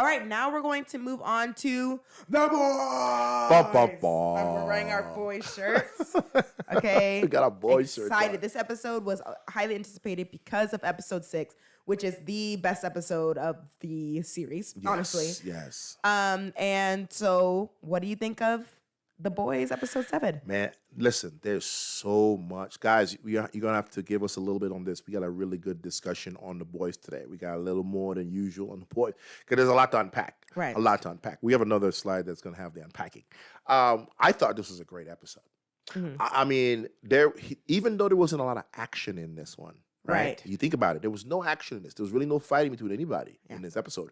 All right, now we're going to move on to the boys. We're wearing our boy shirts. Okay. We got our boy shirts. Excited. This episode was highly anticipated because of episode 6, which is the best episode of the series, honestly. Yes. And so what do you think of The Boys episode 7? Man, listen, there's so much. Guys, you're going to have to give us a little bit on this. We got a really good discussion on The Boys today. We got a little more than usual on The Boys because there's a lot to unpack. Right. A lot to unpack. We have another slide that's going to have the unpacking. I thought this was a great episode. Mm-hmm. I mean, even though there wasn't a lot of action in this one, right? You think about it. There was no action in this. There was really no fighting between anybody in this episode.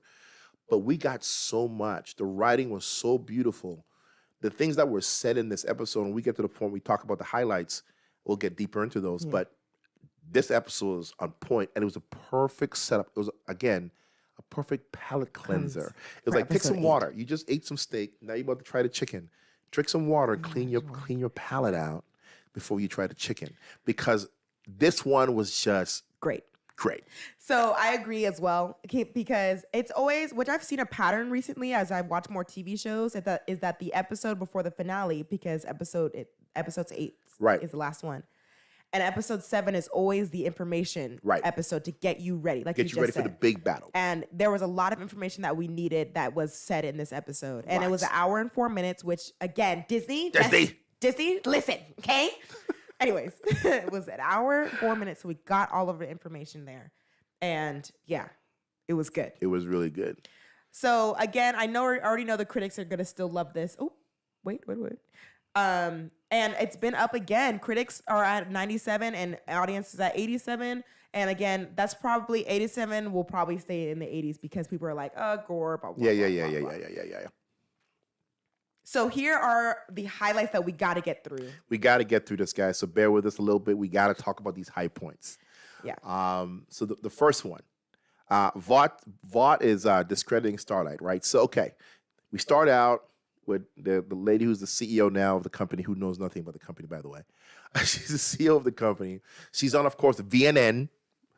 But we got so much. The writing was so beautiful. The things that were said in this episode, when we get to the point we talk about the highlights, we'll get deeper into those. But this episode was on point, and it was a perfect setup. It was, again, a perfect palate cleanser. It was like, take some water. You just ate some steak. Now you're about to try the chicken. Drink some water, clean your palate out before you try the chicken. Because this one was just great. So I agree as well, because it's always, which I've seen a pattern recently as I've watched more TV shows, is that the episode before the finale, because episode 8 is the last one, and episode 7 is always the information episode to get you ready, like get you ready for the big battle. And there was a lot of information that we needed that was said in this episode, and it was an hour and 4 minutes, which again, Disney, listen, okay. Anyways, it was an hour, 4 minutes, so we got all of the information there. And yeah, it was good. It was really good. So again, I already know the critics are going to still love this. Oh, wait. And it's been up again. Critics are at 97 and audience is at 87. And again, that's probably 87 will probably stay in the 80s because people are like, gore, blah, blah, Yeah. So here are the highlights that we got to get through. We got to get through this, guys. So bear with us a little bit. We got to talk about these high points. Yeah. So the first one, Vought is discrediting Starlight, right? So, okay, we start out with the lady who's the CEO now of the company, who knows nothing about the company, by the way. She's the CEO of the company. She's on, of course, the VNN,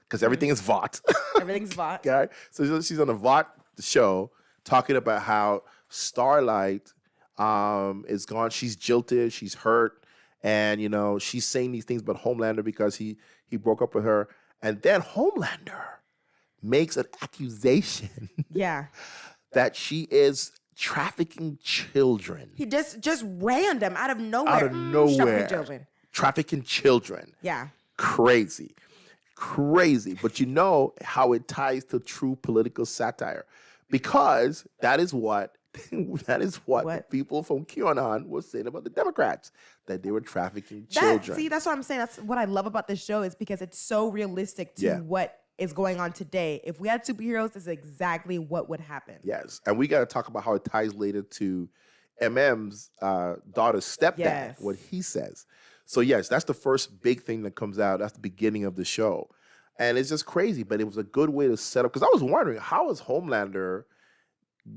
because everything is Vought. Everything's Vought. Okay? So she's on the Vought show talking about how Starlight is gone. She's jilted. She's hurt. And, she's saying these things about Homelander because he broke up with her. And then Homelander makes an accusation that she is trafficking children. He just random, out of nowhere. Out of nowhere. Trafficking children. Trafficking children. Yeah. Crazy. But you know how it ties to true political satire. Because that is what the people from QAnon were saying about the Democrats, that they were trafficking children. That's what I'm saying. That's what I love about this show, is because it's so realistic to what is going on today. If we had superheroes, this is exactly what would happen. Yes, and we got to talk about how it ties later to MM's daughter's stepdad, what he says. So yes, that's the first big thing that comes out. That's the beginning of the show. And it's just crazy, but it was a good way to set up, because I was wondering, how is Homelander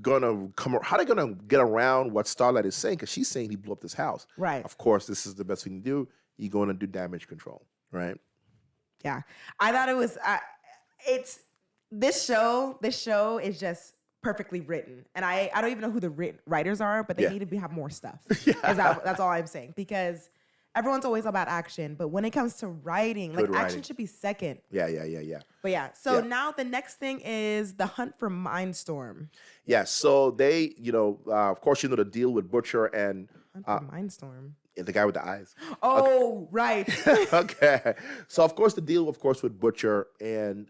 gonna how they gonna get around what Starlight is saying, because she's saying he blew up this house. Right. Of course, this is the best thing to do. You're going to do damage control, right? Yeah. I thought it was this show is just perfectly written. And I don't even know who the writers are, but they need to have more stuff. That's all I'm saying, because everyone's always about action, but when it comes to writing, action should be second. Yeah. But now the next thing is the hunt for Mindstorm. Yeah, so they, of course, the deal with Butcher and Hunt for Mindstorm. The guy with the eyes. Oh, right. Okay. So, of course, the deal, with Butcher and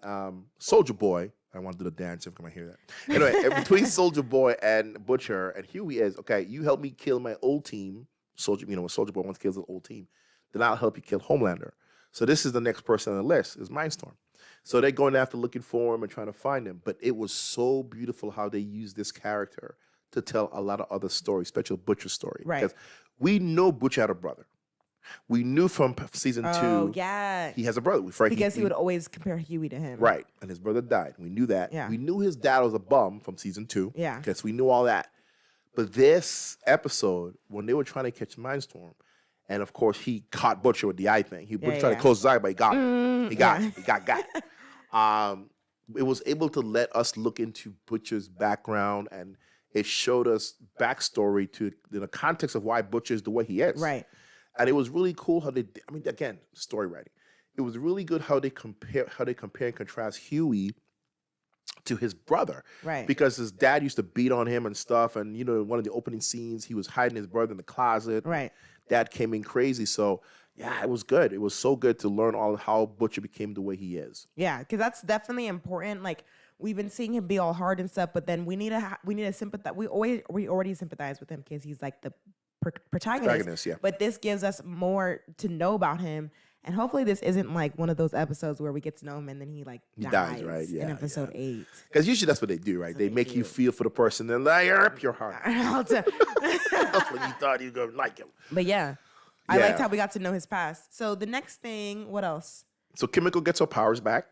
Soldier Boy. I want to do the dance if I hear that. Anyway, between Soldier Boy and Butcher, and here he is. Okay, you help me kill my old team. Soldier Boy wants to kill his old team. Then I'll help you kill Homelander. So this is the next person on the list, is Mindstorm. So they're going after looking for him and trying to find him. But it was so beautiful how they used this character to tell a lot of other stories, especially Butcher's story. Right. Because we know Butcher had a brother. We knew from season 2 he has a brother. Because he would always compare Huey to him. Right. And his brother died. We knew that. Yeah. We knew his dad was a bum from season 2. Yeah. Because we knew all that. But this episode, when they were trying to catch Mindstorm, and of course he caught Butcher with the eye thing. He was trying to close his eye, but he got it. He got it. it was able to let us look into Butcher's background, and it showed us backstory to in the context of why Butcher is the way he is. Right. And it was really cool how they, I mean, again, story writing. It was really good how they compare and contrast Huey to his brother. Right. Because his dad used to beat on him and stuff. And, you know, one of the opening scenes, he was hiding his brother in the closet. Right. Dad came in crazy. So, yeah, it was good. It was so good to learn all how Butcher became the way he is. Yeah, because that's definitely important. Like, we've been seeing him be all hard and stuff, but then we need to sympathize. We already sympathize with him because he's like the protagonist. Yeah. But this gives us more to know about him, and hopefully this isn't like one of those episodes where we get to know him and then he dies, right? Yeah, in episode 8. Because usually that's what they do, right? They make you feel for the person and they rip your heart. That's when you thought you were gonna like him. But yeah, I liked how we got to know his past. So the next thing, what else? So Kimiko gets her powers back.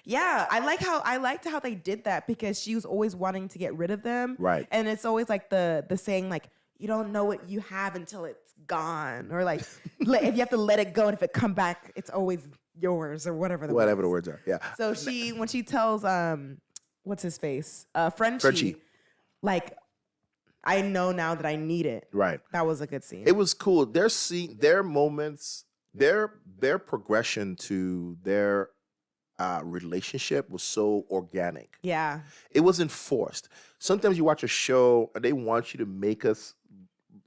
Yeah, I liked how they did that because she was always wanting to get rid of them. Right. And it's always like the saying like, you don't know what you have until it's gone, or like if you have to let it go, and if it come back, it's always yours, or whatever the words are. Yeah. So when she tells what's his face, Frenchie, like, I know now that I need it. Right. That was a good scene. It was cool. Their moments, their progression to their relationship was so organic. Yeah. It wasn't forced. Sometimes you watch a show and they want you to make us,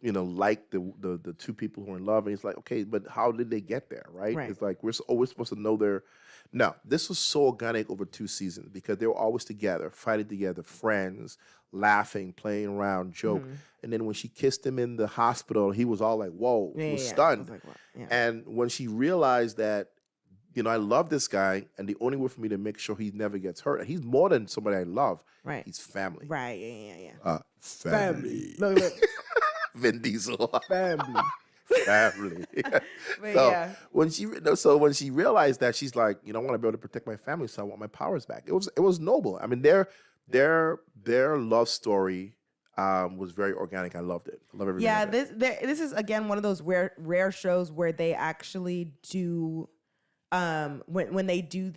you know, like the two people who are in love, and it's like, okay, but how did they get there, right? It's like we're always supposed to know their. No, this was so organic over 2 seasons because they were always together, fighting together, friends, laughing, playing around, joke. And then when she kissed him in the hospital, he was all like, whoa, he was stunned. I was like, and when she realized that, you know, I love this guy, and the only way for me to make sure he never gets hurt, and he's more than somebody I love. Right. He's family. Right. Yeah. Family. Look. Vin Diesel. Family. When she realized that, she's like, you know, I want to be able to protect my family, so I want my powers back. It was noble. I mean, their love story was very organic. I loved it. I love everything. Yeah, this is again one of those rare shows where they actually do when they do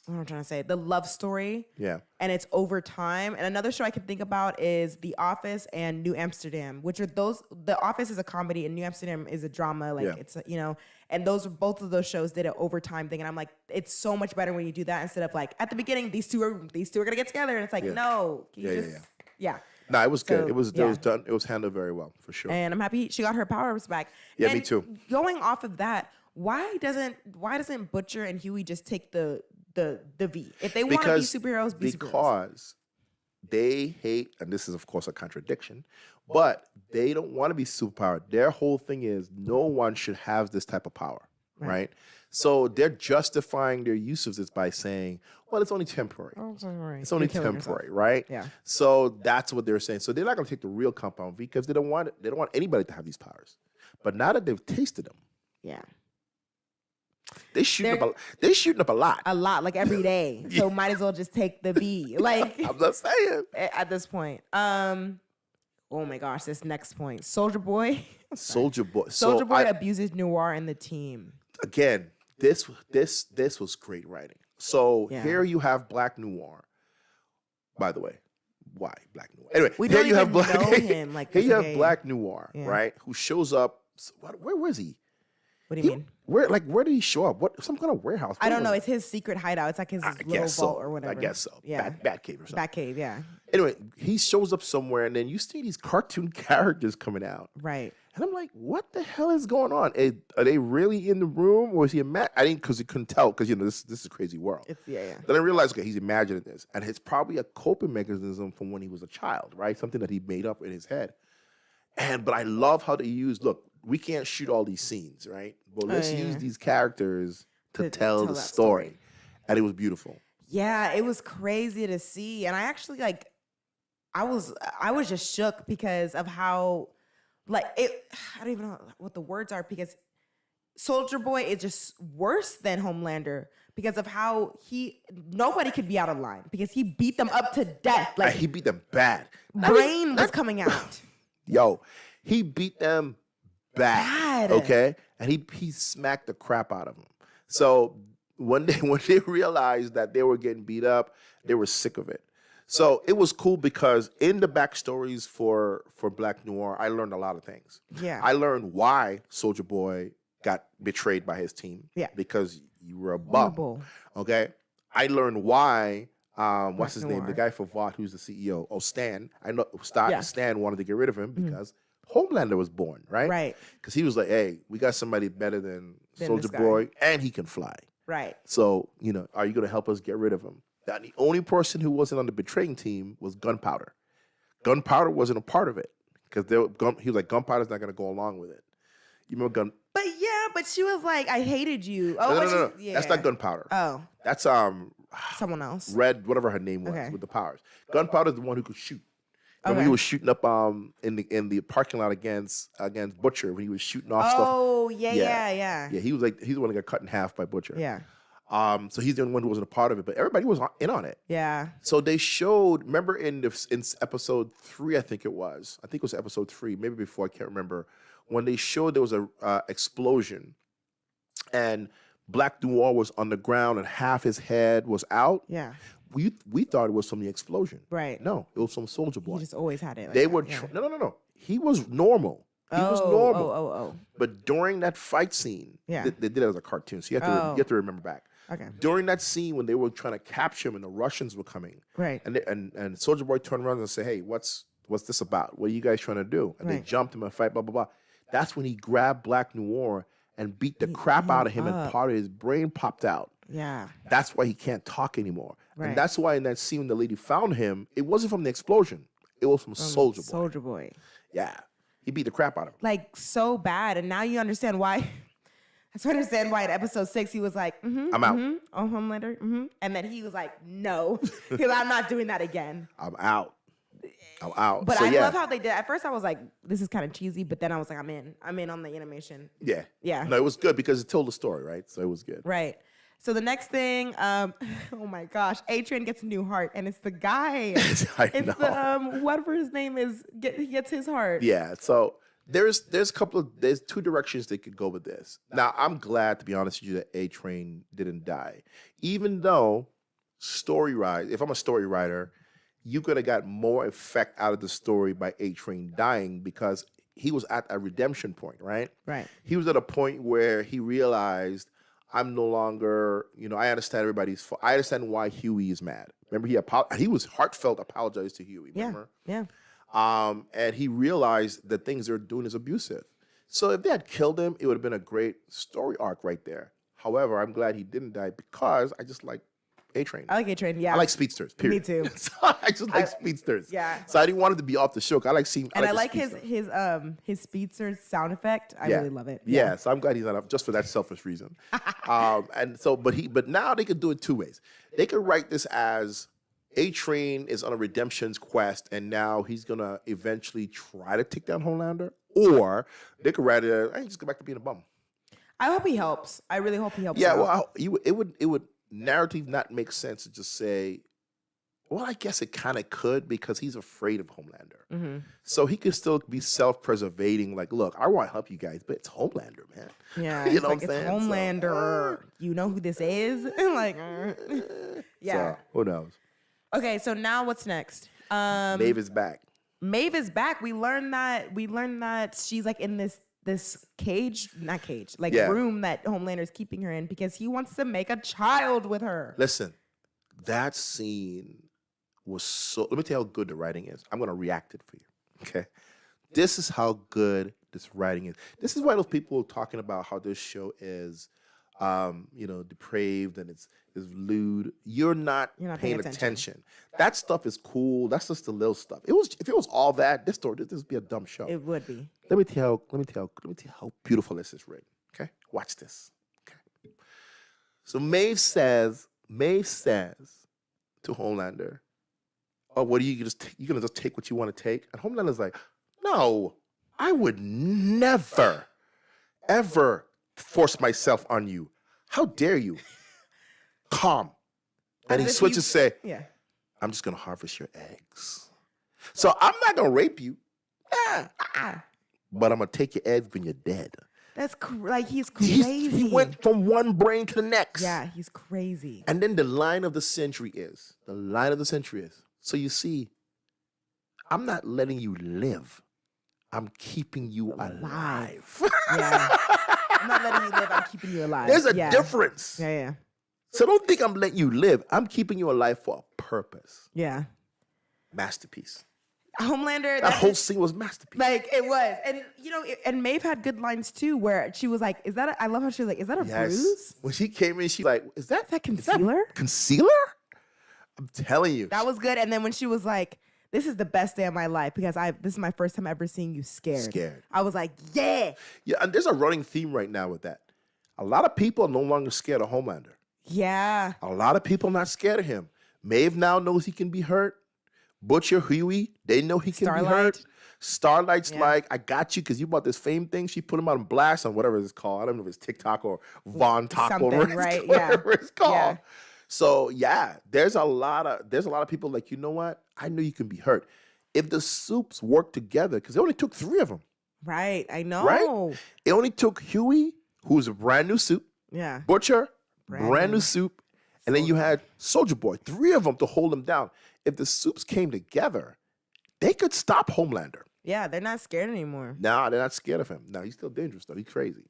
what am I trying to say? The love story. Yeah. And it's over time. And another show I can think about is The Office and New Amsterdam, which are those. The Office is a comedy and New Amsterdam is a drama. Like it's you know, and both of those shows did an overtime thing. And I'm like, it's so much better when you do that instead of like at the beginning these two are gonna get together, and it's like no, yeah. No, it was good. It was done. It was handled very well for sure. And I'm happy she got her powers back. Yeah, and me too. Going off of that, why doesn't Butcher and Huey just take the V? If they want to be superheroes, be superheroes. Because they hate, and this is of course a contradiction, but they don't want to be superpowered. Their whole thing is no one should have this type of power, right? So they're justifying their use of this by saying, well, it's only temporary. It's only temporary, right? Yeah. So that's what they're saying. So they're not going to take the real compound V because they don't want anybody to have these powers. But now that they've tasted them, they're shooting up a lot. A lot, like every day. So might as well just take the V. Like I'm not saying at this point. Oh my gosh, this next point. Soldier Boy abuses Noir and the team. Again, this was great writing. So here you have Black Noir. By the way, why Black Noir? Anyway, we don't even know him. Like here you have Black Noir, right? Who shows up? Where was he? What do you mean? Where did he show up? What, some kind of warehouse? I don't know. It's his secret hideout. It's like his little vault or whatever. I guess so. Yeah. Bat cave or something. Bat cave, yeah. Anyway, he shows up somewhere, and then you see these cartoon characters coming out. Right. And I'm like, what the hell is going on? Are they really in the room, or is he I didn't, because you couldn't tell, because, you know, this is a crazy world. Then I realized, okay, he's imagining this, and it's probably a coping mechanism from when he was a child, right? Something that he made up in his head. But I love how they use, look, we can't shoot all these scenes, right? But let's use these characters to tell the story. And it was beautiful. Yeah, it was crazy to see. And I actually I was just shook because of how, I don't even know what the words are, because Soldier Boy is just worse than Homelander because of how nobody could be out of line because he beat them up to death. Like he beat them bad. Brain was coming out. Yo, he beat them bad. Okay? And he smacked the crap out of them. So when they realized that they were getting beat up, they were sick of it. So it was cool because in the backstories for Black Noir, I learned a lot of things. Yeah. I learned why Soulja Boy got betrayed by his team. Yeah. Because you were a bum. Horrible. Okay. I learned why. What's his name? Noir. The guy for Vought, who's the CEO. Oh, Stan. I know Stan wanted to get rid of him because Homelander was born, right? Right. Because he was like, hey, we got somebody better than this Soulja guy. Boy, and he can fly. Right. So, are you going to help us get rid of him? Now, the only person who wasn't on the betraying team was Gunpowder. Gunpowder wasn't a part of it because he was like, Gunpowder's not going to go along with it. You remember But she was like, I hated you. Oh, No. Yeah. That's not Gunpowder. Oh. That's someone else. Red, whatever her name was, Okay. with the powers. Gunpowder's the one who could shoot. Remember he was shooting up in the parking lot against Butcher when he was shooting off stuff. Oh, yeah. Yeah, he's the one that got cut in half by Butcher. Yeah. So he's the only one who wasn't a part of it, but everybody was in on it. Yeah. So they showed, remember in episode 3, I think it was episode 3, maybe before, I can't remember, when they showed there was a explosion and Black Noir was on the ground and half his head was out. Yeah. We thought it was from the explosion. Right. No, it was from Soulja Boy. He just always had it. Like They that. were no. He was normal. He was normal. Oh. But during that fight scene, they did it as a cartoon, so you have to remember back. Okay. During that scene when they were trying to capture him and the Russians were coming, Right. and Soulja Boy turned around and said, "Hey, what's this about? What are you guys trying to do?" And they jumped him and fight, blah blah blah. That's when he grabbed Black Noir and beat the crap out of him, and part of his brain popped out. Yeah. That's why he can't talk anymore. Right. And that's why in that scene when the lady found him, it wasn't from the explosion. It was from Soulja Boy. Soulja Boy. Yeah. He beat the crap out of him. Like, so bad. And now you understand why. That's what I understand why in episode 6 he was like, I'm out. Oh, Homelander. And then he was like, no. Because I'm not doing that again. I'm out. But So, I love how they did. At first I was like, this is kind of cheesy, but then I was like, I'm in on the animation. Yeah. Yeah. No, it was good because it told the story, right? So it was good. Right. So the next thing, oh my gosh, A-Train gets a new heart, and it's the guy. I it's know. the whatever his name is. He gets his heart. Yeah. So there's two directions they could go with this. Now I'm glad, to be honest with you, that A-Train didn't die, even though if I'm a story writer, you could have got more effect out of the story by A-Train dying because he was at a redemption point, right? Right. He was at a point where he realized, I'm no longer, I understand I understand why Huey is mad. Remember, he was heartfelt apologized to Huey, remember? Yeah. And he realized that things they're doing is abusive. So if they had killed him, it would have been a great story arc right there. However, I'm glad he didn't die because I just like A-Train. I like A-Train, yeah. I like speedsters, period. Me too. So I just like speedsters. Yeah. So I didn't want it to be off the show. I like seeing. And I like his speedster sound effect. I really love it. Yeah. So I'm glad he's not up just for that selfish reason. But now they could do it two ways. They could write this as A-Train is on a redemption quest, and now he's gonna eventually try to take down Homelander, or they could write it as, hey, just go back to being a bum. I hope he helps. I really hope he helps. Yeah. out. Well, it would narrative not make sense to just say, well, I guess it kind of could because he's afraid of Homelander. Mm-hmm. So he could still be self-preservating, like, look, I want to help you guys, but it's Homelander, man. Yeah. You know what I'm it's saying? Homelander. You know who this is? Like, yeah. So, who knows? Okay, so now what's next? Maeve is back. Maeve is back. We learned that she's like in this room that Homelander's keeping her in because he wants to make a child with her. Listen, that scene was so, let me tell you how good the writing is. I'm going to react it for you, okay? This is how good this writing is. This is why those people talking about how this show is, depraved and it's lewd. You're not paying attention. That stuff is cool. That's just the little stuff. If it was all that, this would be a dumb show. It would be. Let me tell you how beautiful this is written. Okay, watch this. Okay. So Maeve says to Homelander, "Oh, what are you gonna just take what you want to take?" And Homelander's like, "No, I would never, ever force myself on you. How dare you?" Calm. And he switches to say, yeah, "I'm just gonna harvest your eggs. So I'm not gonna rape you. But I'm gonna take your eggs when you're dead." That's he's crazy. He went from one brain to the next. Yeah, he's crazy. And then the line of the century is, so you see, I'm not letting you live. I'm keeping you alive. Yeah. I'm not letting you live. I'm keeping you alive. There's a difference. Yeah. So don't think I'm letting you live. I'm keeping you alive for a purpose. Yeah. Masterpiece. Homelander. That whole scene was masterpiece. It was. And, and Maeve had good lines too, where she was like, I love how she was like, is that a bruise? When she came in, she's like, is that concealer? Concealer? I'm telling you. That was good. And then when she was like, this is the best day of my life because this is my first time ever seeing you scared. I was like, yeah. Yeah, and there's a running theme right now with that. A lot of people are no longer scared of Homelander. Yeah. A lot of people are not scared of him. Maeve now knows he can be hurt. Butcher, Huey, they know he can be hurt. Starlight's like, I got you because you bought this fame thing. She put him on blast on whatever it's called. I don't know if it's TikTok or Von Taco, whatever it's called. Yeah. So there's a lot of people like, you know what? I know you can be hurt. If the Soups work together, because it only took 3 of them. Right, I know. Right? It only took Huey, who's a brand new Soup. Yeah. Butcher, brand new Soup. And then you had Soldier Boy, 3 of them to hold him down. If the Soups came together, they could stop Homelander. Yeah, they're not scared anymore. No, they're not scared of him. No, he's still dangerous though. He's crazy.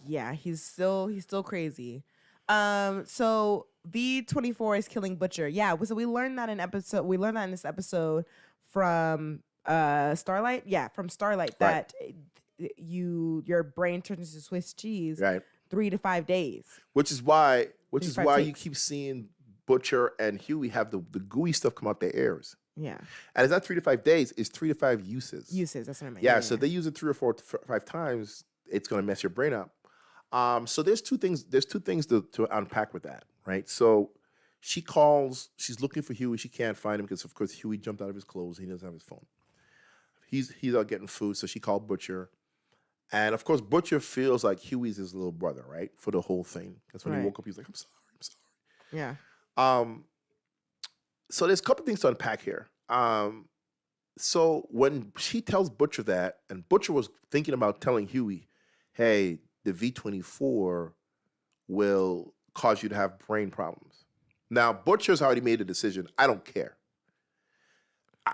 Yeah, he's still crazy. So V24 is killing Butcher. Yeah, so we learned that in this episode from Starlight. Yeah, from Starlight that your brain turns into Swiss cheese. Right. 3 to 5 days. Which is why you keep seeing Butcher and Huey have the gooey stuff come out their ears. Yeah. And it's not 3 to 5 days, it's 3 to 5 uses. That's what I meant. Yeah, so if they use it 3 or 4 to 5 times, it's gonna mess your brain up. So there's two things to unpack with that, right? So she's looking for Huey, she can't find him because of course Huey jumped out of his clothes, he doesn't have his phone. He's out getting food, so she called Butcher. And of course, Butcher feels like Huey's his little brother, right? For the whole thing. Because when he woke up, he was like, I'm sorry. Yeah. So there's a couple things to unpack here. So when she tells Butcher that, and Butcher was thinking about telling Huey, hey, the V24 will cause you to have brain problems. Now, Butcher's already made a decision. I don't care.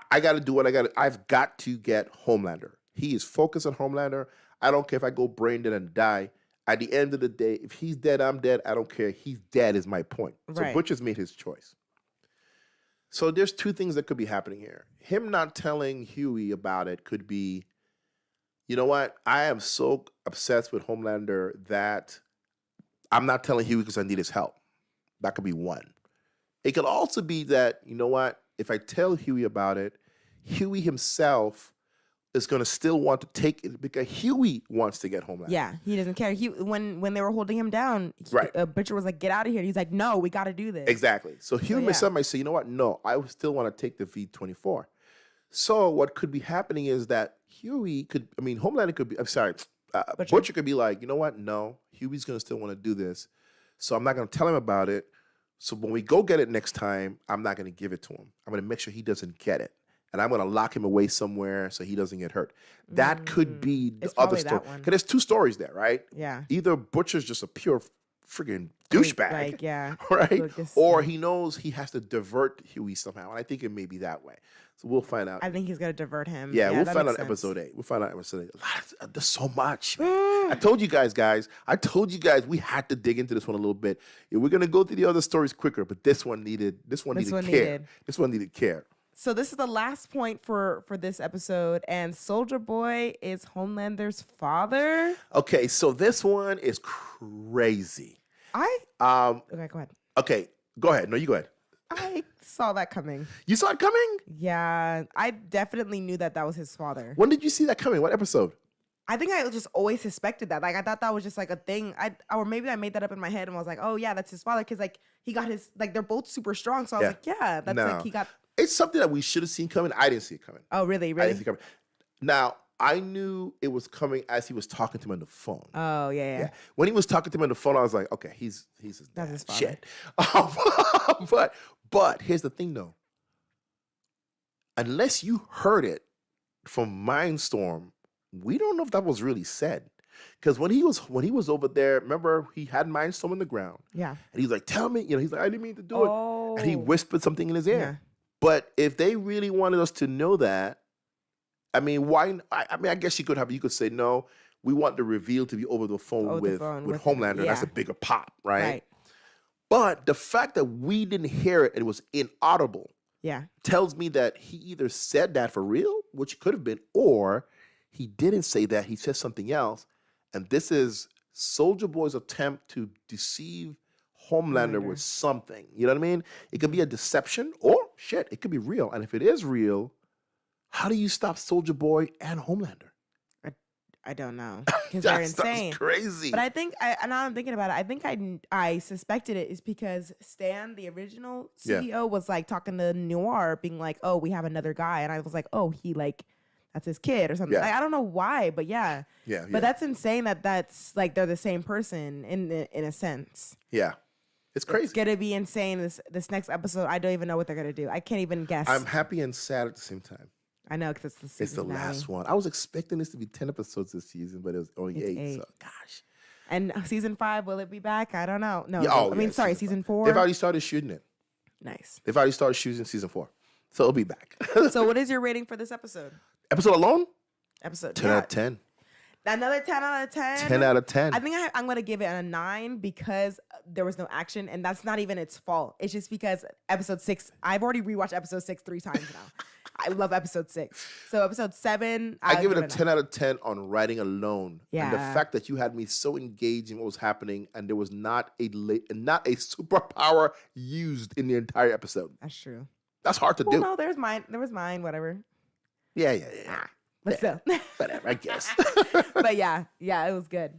I got to do what I've got to get Homelander. He is focused on Homelander. I don't care if I go brain dead and die. At the end of the day, if he's dead, I'm dead. I don't care. He's dead is my point. So Butcher's made his choice. So there's 2 things that could be happening here. Him not telling Huey about it could be, you know what? I am so obsessed with Homelander that I'm not telling Huey because I need his help. That could be one. It could also be that, you know what? If I tell Huey about it, Huey himself is going to still want to take it because Huey wants to get Homelander. Yeah, he doesn't care. When they were holding him down, Butcher was like, get out of here. He's like, no, we got to do this. Exactly. So Huey himself might say, you know what? No, I still want to take the V24. So what could be happening is that Homelander could be, Butcher could be like, you know what? No, Huey's going to still want to do this. So I'm not going to tell him about it. So when we go get it next time, I'm not going to give it to him. I'm going to make sure he doesn't get it. And I'm going to lock him away somewhere so he doesn't get hurt. That could be the other story. Because there's 2 stories there, right? Yeah. Either Butcher's just a pure friggin' douchebag, right? Or he knows he has to divert Huey somehow. And I think it may be that way. So we'll find out. I think he's going to divert him. Yeah, we'll find out episode 8. We'll find out episode 8. There's so much. I told you guys, we had to dig into this one a little bit. Yeah, we're going to go through the other stories quicker, but this one needed care. This one needed care. So this is the last point for this episode, and Soldier Boy is Homelander's father. Okay, so this one is crazy. Okay, go ahead. Okay, go ahead. No, you go ahead. I saw that coming. You saw it coming? Yeah, I definitely knew that was his father. When did you see that coming? What episode? I think I just always suspected that. Like, I thought that was just like a thing. Or maybe I made that up in my head and I was like, oh yeah, that's his father. Because like he got his, like they're both super strong. So I was like, yeah, that's like he got. It's something that we should have seen coming. I didn't see it coming. Oh, really? I didn't see it coming. Now, I knew it was coming as he was talking to him on the phone. Oh, yeah. When he was talking to him on the phone, I was like, okay, he's his dad. That's his father. Shit. But here's the thing, though. Unless you heard it from Mindstorm, we don't know if that was really said. Because when he was over there, remember he had Mind Stone in the ground. Yeah. And he's like, tell me, he's like, I didn't mean to do it. And he whispered something in his ear. Yeah. But if they really wanted us to know that, I mean, why? I guess you could say, no, we want the reveal to be over the phone with Homelander. That's a bigger pop, right? But the fact that we didn't hear it and it was inaudible tells me that he either said that for real, which could have been, or he didn't say that. He said something else. And this is Soulja Boy's attempt to deceive Homelander with something. You know what I mean? It could be a deception or, shit, it could be real. And if it is real, how do you stop Soulja Boy and Homelander? I don't know. Because they're insane. That's crazy. But I think, now I'm thinking about it, I think I suspected it is because Stan, the original CEO, was like talking to Noir, being like, oh, we have another guy. And I was like, oh, he like, that's his kid or something. Yeah. Like, I don't know why, but yeah. But that's insane that's like they're the same person in a sense. Yeah. It's crazy. It's gonna be insane. This next episode, I don't even know what they're gonna do. I can't even guess. I'm happy and sad at the same time. I know because it's the last one. I was expecting this to be 10 episodes this season, but it was only 8. So gosh. And season 5, will it be back? I don't know. No, season 4. They've already started shooting it. Nice. They've already started shooting season 4, so it'll be back. So what is your rating for this episode? Episode alone? 10 out of 10. Another 10 out of 10? 10 out of 10. I think I'm going to give it a 9 because there was no action, and that's not even its fault. It's just because episode 6, I've already rewatched episode 6 3 times now. I love episode 6. So episode 7, I give it a 10 out of 10 on writing alone. Yeah. And the fact that you had me so engaged in what was happening and there was not a superpower used in the entire episode. That's true. That's hard to do. No, there was mine, whatever. Yeah. But still. Whatever, I guess. But yeah, it was good.